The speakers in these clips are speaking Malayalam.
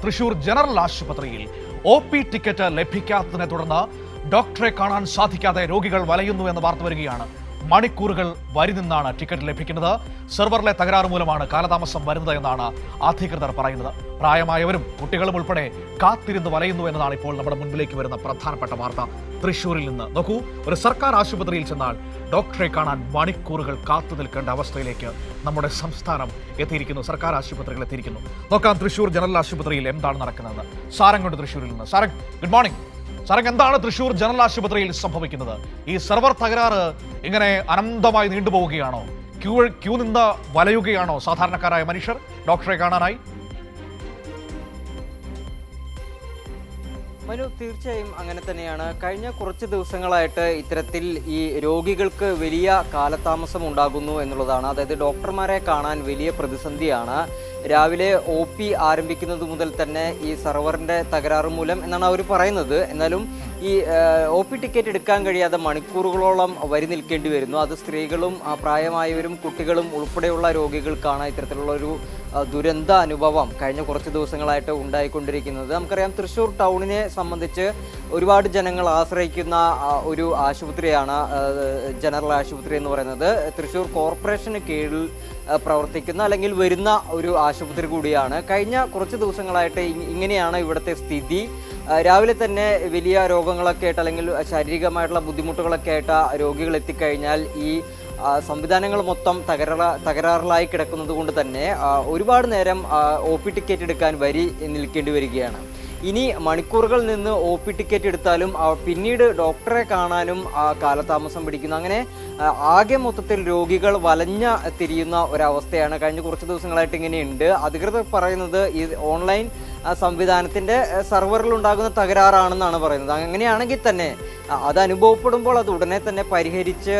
തൃശൂർ ജനറൽ ആശുപത്രിയിൽ OP ടിക്കറ്റ് ലഭിക്കാത്തതിനെ തുടർന്ന് ഡോക്ടറെ കാണാൻ സാധിക്കാതെ രോഗികൾ വലയുന്നു എന്ന വാർത്ത വരികയാണ്. മണിക്കൂറുകൾ വരി നിന്നാണ് ടിക്കറ്റ് ലഭിക്കുന്നത്. സെർവറിലെ തകരാറ് മൂലമാണ് കാലതാമസം വരുന്നത് എന്നാണ് അധികൃതർ പറയുന്നത്. പ്രായമായവരും കുട്ടികളും ഉൾപ്പെടെ കാത്തിരുന്ന് വലയുന്നു എന്നതാണ് ഇപ്പോൾ നമ്മുടെ മുൻപിലേക്ക് വരുന്ന പ്രധാനപ്പെട്ട വാർത്ത. തൃശ്ശൂരിൽ നിന്ന് നോക്കൂ, ഒരു സർക്കാർ ആശുപത്രിയിൽ ചെന്നാൽ ഡോക്ടറെ കാണാൻ മണിക്കൂറുകൾ കാത്തു നിൽക്കേണ്ട അവസ്ഥയിലേക്ക് നമ്മുടെ സംസ്ഥാനം എത്തിയിരിക്കുന്നു, സർക്കാർ ആശുപത്രികൾ എത്തിയിരിക്കുന്നു. നോക്കാം തൃശ്ശൂർ ജനറൽ ആശുപത്രിയിൽ എന്താണ് നടക്കുന്നത്. സാരംഗ് തൃശ്ശൂരിൽ നിന്ന്. Sarang, good morning. സാരംഗ്, എന്താണ് തൃശ്ശൂർ ജനറൽ ആശുപത്രിയിൽ സംഭവിക്കുന്നത്? ഈ സെർവർ തകരാറ് ഇങ്ങനെ അനന്തമായി നീണ്ടുപോവുകയാണോ? ക്യൂ നിന്ന് വലയുകയാണോ സാധാരണക്കാരായ മനുഷ്യർ ഡോക്ടറെ കാണാനായി? മനു, തീർച്ചയായും അങ്ങനെ തന്നെയാണ്. കഴിഞ്ഞ കുറച്ച് ദിവസങ്ങളായിട്ട് ഇത്തരത്തിൽ ഈ രോഗികൾക്ക് വലിയ കാലതാമസം ഉണ്ടാകുന്നു എന്നുള്ളതാണ്. അതായത് ഡോക്ടർമാരെ കാണാൻ വലിയ പ്രതിസന്ധിയാണ്. രാവിലെ OP ആരംഭിക്കുന്നത് മുതൽ തന്നെ ഈ സെർവറിന്റെ തകരാറ് മൂലം എന്നാണ് അവർ പറയുന്നത്. എന്നാലും ഈ OP ടിക്കറ്റ് എടുക്കാൻ കഴിയാതെ മണിക്കൂറുകളോളം വരി നിൽക്കേണ്ടി വരുന്നു. അത് സ്ത്രീകളും പ്രായമായവരും കുട്ടികളും ഉൾപ്പെടെയുള്ള രോഗികൾക്കാണ് ഇത്തരത്തിലുള്ള ഒരു ദുരന്ത അനുഭവം കഴിഞ്ഞ കുറച്ച് ദിവസങ്ങളായിട്ട് ഉണ്ടായിക്കൊണ്ടിരിക്കുന്നത്. നമുക്കറിയാം, തൃശ്ശൂർ ടൗണിനെ സംബന്ധിച്ച് ഒരുപാട് ജനങ്ങൾ ആശ്രയിക്കുന്ന ഒരു ആശുപത്രിയാണ് ജനറൽ ആശുപത്രി എന്ന് പറയുന്നത്. തൃശ്ശൂർ കോർപ്പറേഷന് കീഴിൽ പ്രവർത്തിക്കുന്ന അല്ലെങ്കിൽ വരുന്ന ഒരു ആശുപത്രി കൂടിയാണ്. കഴിഞ്ഞ കുറച്ച് ദിവസങ്ങളായിട്ട് ഇങ്ങനെയാണ് ഇവിടുത്തെ സ്ഥിതി. രാവിലെ തന്നെ വലിയ രോഗങ്ങളൊക്കെ ആയിട്ട് അല്ലെങ്കിൽ ശാരീരികമായിട്ടുള്ള ബുദ്ധിമുട്ടുകളൊക്കെ ആയിട്ട് രോഗികൾ എത്തിക്കഴിഞ്ഞാൽ ഈ സംവിധാനങ്ങൾ മൊത്തം തകരാറിലായി കിടക്കുന്നത് കൊണ്ട് തന്നെ ഒരുപാട് നേരം OP ടിക്കറ്റ് എടുക്കാൻ വരി നിൽക്കേണ്ടി വരികയാണ്. ഇനി മണിക്കൂറുകൾ നിന്ന് OP ടിക്കറ്റ് എടുത്താലും പിന്നീട് ഡോക്ടറെ കാണാനും കാലതാമസം പിടിക്കുന്നു. അങ്ങനെ ആകെ മൊത്തത്തിൽ രോഗികൾ വലഞ്ഞ തിരിയുന്ന ഒരവസ്ഥയാണ് കഴിഞ്ഞ കുറച്ച് ദിവസങ്ങളായിട്ട് ഇങ്ങനെയുണ്ട്. അധികൃതർ പറയുന്നത് ഈ ഓൺലൈൻ സംവിധാനത്തിന്റെ സെർവറിൽ ഉണ്ടാകുന്ന തകരാറാണെന്നാണ് പറയുന്നത്. അങ്ങനെയാണെങ്കിൽ തന്നെ അത് അനുഭവപ്പെടുമ്പോൾ അത് ഉടനെ തന്നെ പരിഹരിച്ച്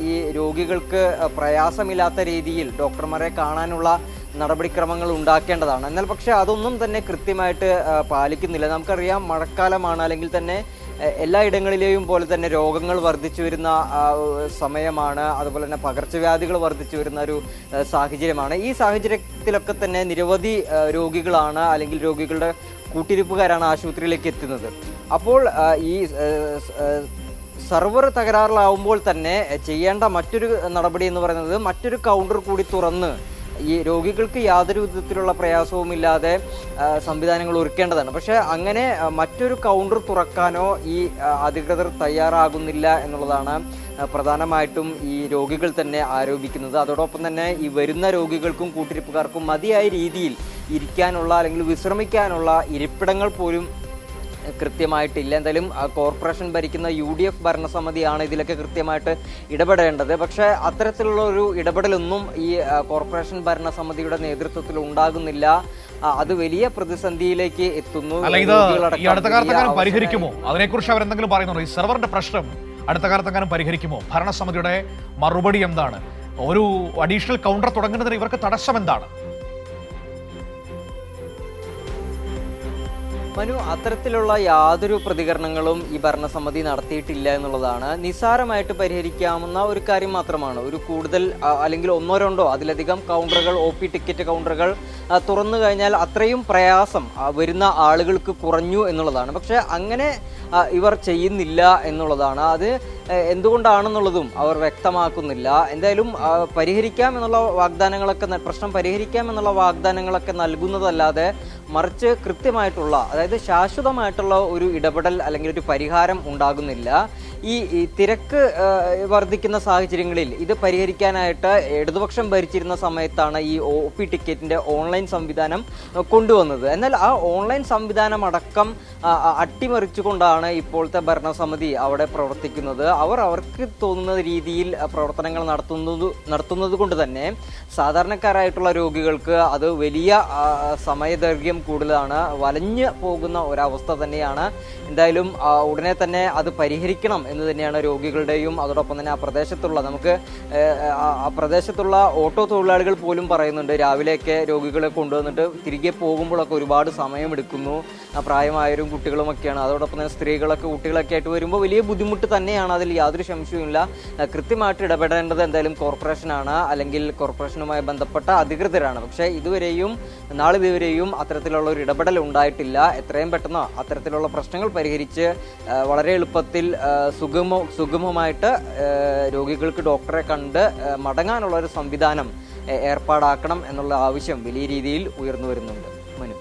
ഈ രോഗികൾക്ക് പ്രയാസമില്ലാത്ത രീതിയിൽ ഡോക്ടർമാരെ കാണാനുള്ള നടപടിക്രമങ്ങൾ ഉണ്ടാക്കേണ്ടതാണ്. എന്നാൽ പക്ഷേ അതൊന്നും തന്നെ കൃത്യമായിട്ട് പാലിക്കുന്നില്ല. നമുക്കറിയാം, മഴക്കാലമാണ്, അല്ലെങ്കിൽ തന്നെ എല്ലായിടങ്ങളിലെയും പോലെ തന്നെ രോഗങ്ങൾ വർദ്ധിച്ചു വരുന്ന സമയമാണ്. അതുപോലെ തന്നെ പകർച്ചവ്യാധികൾ വർദ്ധിച്ചു വരുന്ന ഒരു സാഹചര്യമാണ്. ഈ സാഹചര്യത്തിലൊക്കെ തന്നെ നിരവധി രോഗികളാണ് അല്ലെങ്കിൽ രോഗികളുടെ കൂട്ടിരിപ്പുകാരാണ് ആശുപത്രിയിലേക്ക് എത്തുന്നത്. അപ്പോൾ ഈ സെർവർ തകരാറിലാവുമ്പോൾ തന്നെ ചെയ്യേണ്ട മറ്റൊരു നടപടി എന്ന് പറയുന്നത് മറ്റൊരു കൗണ്ടർ കൂടി തുറന്ന് ഈ രോഗികൾക്ക് യാതൊരു വിധത്തിലുള്ള പ്രയാസവുമില്ലാതെ സംവിധാനങ്ങൾ ഒരുക്കേണ്ടതാണ്. പക്ഷേ അങ്ങനെ മറ്റൊരു കൗണ്ടർ തുറക്കാനോ ഈ അധികൃതർ തയ്യാറാകുന്നില്ല എന്നുള്ളതാണ് പ്രധാനമായിട്ടും ഈ രോഗികൾ തന്നെ ആരോപിക്കുന്നത്. അതോടൊപ്പം തന്നെ ഈ വരുന്ന രോഗികൾക്കും കൂട്ടിരിപ്പുകാർക്കും മതിയായ രീതിയിൽ ഇരിക്കാനുള്ള അല്ലെങ്കിൽ വിശ്രമിക്കാനുള്ള ഇരിപ്പിടങ്ങൾ പോലും കൃത്യമായിട്ടില്ല. എന്തായാലും കോർപ്പറേഷൻ ഭരിക്കുന്ന UDF ഭരണസമിതിയാണ് ഇതിലൊക്കെ കൃത്യമായിട്ട് ഇടപെടേണ്ടത്. പക്ഷേ അത്തരത്തിലുള്ള ഒരു ഇടപെടലൊന്നും ഈ കോർപ്പറേഷൻ ഭരണസമിതിയുടെ നേതൃത്വത്തിൽ ഉണ്ടാകുന്നില്ല. അത് വലിയ പ്രതിസന്ധിയിലേക്ക് എത്തുന്നു. അടുത്ത കാലത്തെങ്ങാനും പരിഹരിക്കുമോ? അതിനെക്കുറിച്ച് അവരെന്തെങ്കിലും പറയുന്നുണ്ടോ? ഈ സെർവറിന്റെ പ്രശ്നം അടുത്ത കാലത്തെങ്ങാനും പരിഹരിക്കുമോ? ഭരണസമിതിയുടെ മറുപടി എന്താണ്? ഒരു അഡീഷണൽ കൗണ്ടർ തുടങ്ങുന്നതിന് ഇവർക്ക് തടസ്സം എന്താണ്? മനു, അത്തരത്തിലുള്ള യാതൊരു പ്രതികരണങ്ങളും ഈ ഭരണസമിതി നടത്തിയിട്ടില്ല എന്നുള്ളതാണ്. നിസ്സാരമായിട്ട് പരിഹരിക്കാവുന്ന ഒരു കാര്യം മാത്രമാണ്. ഒരു കൂടുതൽ അല്ലെങ്കിൽ ഒന്നോ രണ്ടോ അതിലധികം കൗണ്ടറുകൾ, OP ടിക്കറ്റ് കൗണ്ടറുകൾ തുറന്നു കഴിഞ്ഞാൽ അത്രയും പ്രയാസം വരുന്ന ആളുകൾക്ക് കുറഞ്ഞു എന്നുള്ളതാണ്. പക്ഷെ അങ്ങനെ ഇവർ ചെയ്യുന്നില്ല എന്നുള്ളതാണ്. അത് എന്തുകൊണ്ടാണെന്നുള്ളതും അവർ വ്യക്തമാക്കുന്നില്ല. എന്തായാലും പരിഹരിക്കാം എന്നുള്ള വാഗ്ദാനങ്ങളൊക്കെ, പ്രശ്നം പരിഹരിക്കാം എന്നുള്ള വാഗ്ദാനങ്ങളൊക്കെ നൽകുന്നതല്ലാതെ മറിച്ച് കൃത്യമായിട്ടുള്ള, അതായത് ശാശ്വതമായിട്ടുള്ള ഒരു ഇടപെടൽ അല്ലെങ്കിൽ ഒരു പരിഹാരം ഉണ്ടാകുന്നില്ല. ഈ തിരക്ക് വർദ്ധിക്കുന്ന സാഹചര്യങ്ങളിൽ ഇത് പരിഹരിക്കാനായിട്ട് ഇടതുപക്ഷം ഭരിച്ചിരുന്ന സമയത്താണ് ഈ OP ടിക്കറ്റിന്റെ ഓൺലൈൻ സംവിധാനം കൊണ്ടുവന്നത്. എന്നാൽ ആ ഓൺലൈൻ സംവിധാനം അടക്കം അട്ടിമറിച്ചുകൊണ്ടാണ് ഇപ്പോഴത്തെ ഭരണസമിതി അവിടെ പ്രവർത്തിക്കുന്നത്. അവർക്ക് തോന്നുന്ന രീതിയിൽ പ്രവർത്തനങ്ങൾ നടത്തുന്നത് കൊണ്ട് തന്നെ സാധാരണക്കാരായിട്ടുള്ള രോഗികൾക്ക് അത് വലിയ സമയദൈർഘ്യം കൂടുതലാണ്, വലഞ്ഞു പോകുന്ന ഒരവസ്ഥ തന്നെയാണ്. എന്തായാലും ഉടനെ തന്നെ അത് പരിഹരിക്കണം എന്ന് തന്നെയാണ് രോഗികളുടെയും അതോടൊപ്പം തന്നെ ആ പ്രദേശത്തുള്ള ആ പ്രദേശത്തുള്ള ഓട്ടോ തൊഴിലാളികൾ പോലും പറയുന്നുണ്ട്. രാവിലെയൊക്കെ രോഗികളെ കൊണ്ടുവന്നിട്ട് തിരികെ പോകുമ്പോഴൊക്കെ ഒരുപാട് സമയമെടുക്കുന്നു. പ്രായമായവരും കുട്ടികളുമൊക്കെയാണ്. അതോടൊപ്പം തന്നെ സ്ത്രീകളൊക്കെ കുട്ടികളൊക്കെ ആയിട്ട് വരുമ്പോൾ വലിയ ബുദ്ധിമുട്ട് തന്നെയാണ്. അതിൽ യാതൊരു സംശയവുമില്ല. കൃത്യമായിട്ട് ഇടപെടേണ്ടത് എന്തായാലും കോർപ്പറേഷനാണ്, അല്ലെങ്കിൽ കോർപ്പറേഷനുമായി ബന്ധപ്പെട്ട അധികൃതരാണ്. പക്ഷേ നാളിതുവരെയും അത്തരത്തിലുള്ള ഒരു ഇടപെടൽ ഉണ്ടായിട്ടില്ല. എത്രയും പെട്ടെന്ന് അത്തരത്തിലുള്ള പ്രശ്നങ്ങൾ പരിഹരിച്ച് വളരെ എളുപ്പത്തിൽ സുഗമമായിട്ട് രോഗികൾക്ക് ഡോക്ടറെ കണ്ട് മടങ്ങാനുള്ള ഒരു സംവിധാനം ഏർപ്പാടാക്കണം എന്നുള്ള ആവശ്യം വലിയ രീതിയിൽ ഉയർന്നു വരുന്നുണ്ട്. മനു.